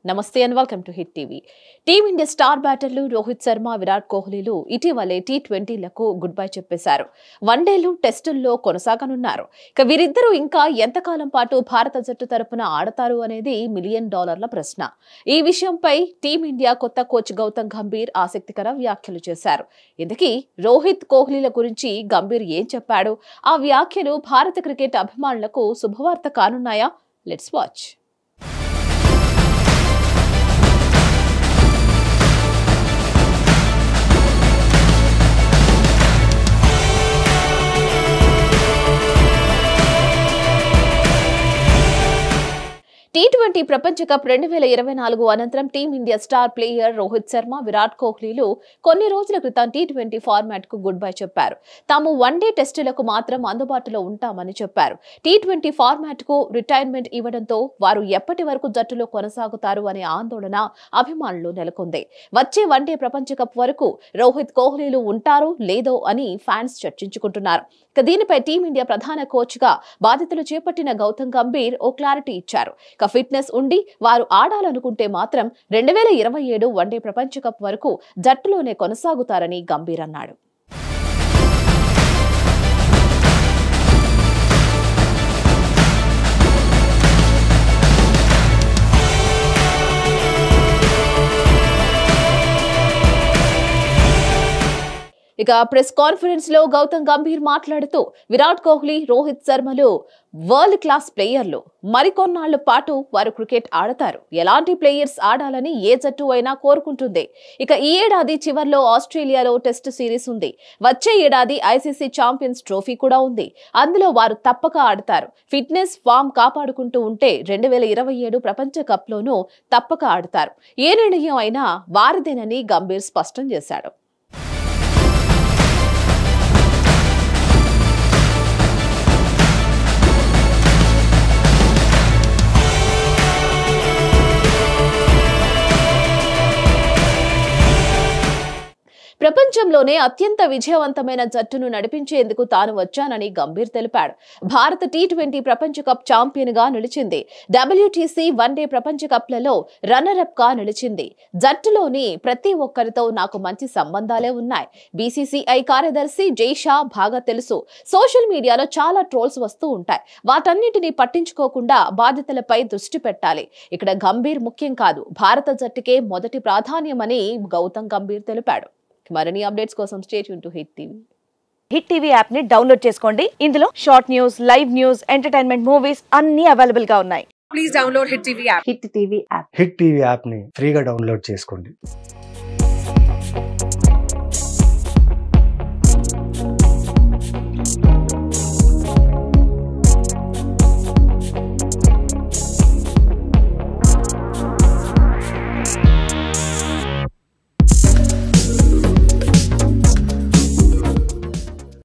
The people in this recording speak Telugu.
నమస్తే and welcome to Hit TV. Team India star బ్యాటర్లు రోహిత్ శర్మ, విరాట్ కోహ్లీలు ఇటీవలే టీ20లకు గుడ్ బై చెప్పేశారు. వన్డేలు, టెస్టుల్లో కొనసాగనున్నారు. ఇక వీరిద్దరూ ఇంకా ఎంతకాలం పాటు భారత జట్టు తరపున ఆడతారు అనేది $1 మిలియన్ ప్రశ్న. ఈ విషయంపై టీమిండియా కొత్త కోచ్ గౌతమ్ గంభీర్ ఆసక్తికర వ్యాఖ్యలు చేశారు. ఇందుకీ రోహిత్, కోహ్లీల గురించి గంభీర్ ఏం చెప్పాడు? ఆ వ్యాఖ్యలు భారత క్రికెట్ అభిమానులకు శుభవార్త కానున్నాయా? Let's watch. టీ20 ప్రపంచ కప్ 2024 అనంతరం team India star player Rohit Sharma, Virat కోహ్లీలు కొన్ని రోజుల క్రితం టీ20 ఫార్మాట్ కు గుడ్ బై చెప్పారు. తాము వన్డే టెస్టులకు మాత్రం అందుబాటులో ఉంటామని చెప్పారు. టీ20 ఫార్మాట్ కు రిటైర్మెంట్ ఇవ్వడంతో వారు ఎప్పటి వరకు జట్టులో కొనసాగుతారు అనే ఆందోళన అభిమానులు నెలకొంది. వచ్చే వన్డే ప్రపంచ కప్ వరకు రోహిత్, కోహ్లీలు ఉంటారో లేదో అని ఫ్యాన్స్ చర్చించుకుంటున్నారు. ఇక దీనిపై టీమిండియా ప్రధాన కోచ్ గా బాధ్యతలు చేపట్టిన గౌతమ్ గంభీర్ ఓ క్లారిటీ ఇచ్చారు. ఫిట్నెస్ ఉండి వారు ఆడాలనుకుంటే మాత్రం 2027 వన్డే ప్రపంచ కప్ వరకు జట్టులోనే కొనసాగుతారని గంభీర్ అన్నాడు. ఇక ప్రెస్ కాన్ఫరెన్స్ లో గౌతమ్ గంభీర్ మాట్లాడుతూ విరాట్ కోహ్లీ, రోహిత్ శర్మలు వరల్డ్ క్లాస్ ప్లేయర్లు. మరికొన్నాళ్ల పాటు వారు క్రికెట్ ఆడతారు. ఎలాంటి ప్లేయర్స్ ఆడాలని ఏ జట్టు అయినా కోరుకుంటుంది. ఇక ఈ ఏడాది చివర్లో ఆస్ట్రేలియాలో టెస్ట్ సిరీస్ ఉంది. వచ్చే ఏడాది ఐసీసీ ఛాంపియన్స్ ట్రోఫీ కూడా ఉంది. అందులో వారు తప్పక ఆడతారు. ఫిట్నెస్, ఫామ్ కాపాడుకుంటూ ఉంటే 2027 ప్రపంచ కప్ లోనూ తప్పక ఆడతారు. ఏ నిర్ణయం అయినా వారిదేనని గంభీర్ స్పష్టం చేశాడు. ప్రపంచంలోనే అత్యంత విజయవంతమైన జట్టును నడిపించేందుకు తాను వచ్చానని గంభీర్ తెలిపాడు. భారత టీ20 ప్రపంచ కప్ ఛాంపియన్ గా నిలిచింది. WTC వన్డే ప్రపంచ కప్లలో రన్నర్ అప్ గా నిలిచింది. జట్టులోని ప్రతి ఒక్కరితో నాకు మంచి సంబంధాలే ఉన్నాయి. BCCI కార్యదర్శి జైషా బాగా తెలుసు. సోషల్ మీడియాలో చాలా ట్రోల్స్ వస్తూ ఉంటాయి. వాటన్నిటిని పట్టించుకోకుండా బాధ్యతలపై దృష్టి పెట్టాలి. ఇక్కడ గంభీర్ ముఖ్యం కాదు, భారత జట్టుకే మొదటి ప్రాధాన్యమని గౌతమ్ గంభీర్ తెలిపాడు. మరిన్ని అప్డేట్స్ కోసం stay tune to hit TV. Hit TV app ని డౌన్లోడ్ చేసుకోండి. ఇందులో short news, live news, entertainment movies అన్ని అవైలబుల్ గా ఉన్నాయి. Please download hit TV app. Hit TV app hit TV app ని ఫ్రీగా డౌన్లోడ్ చేసుకోండి.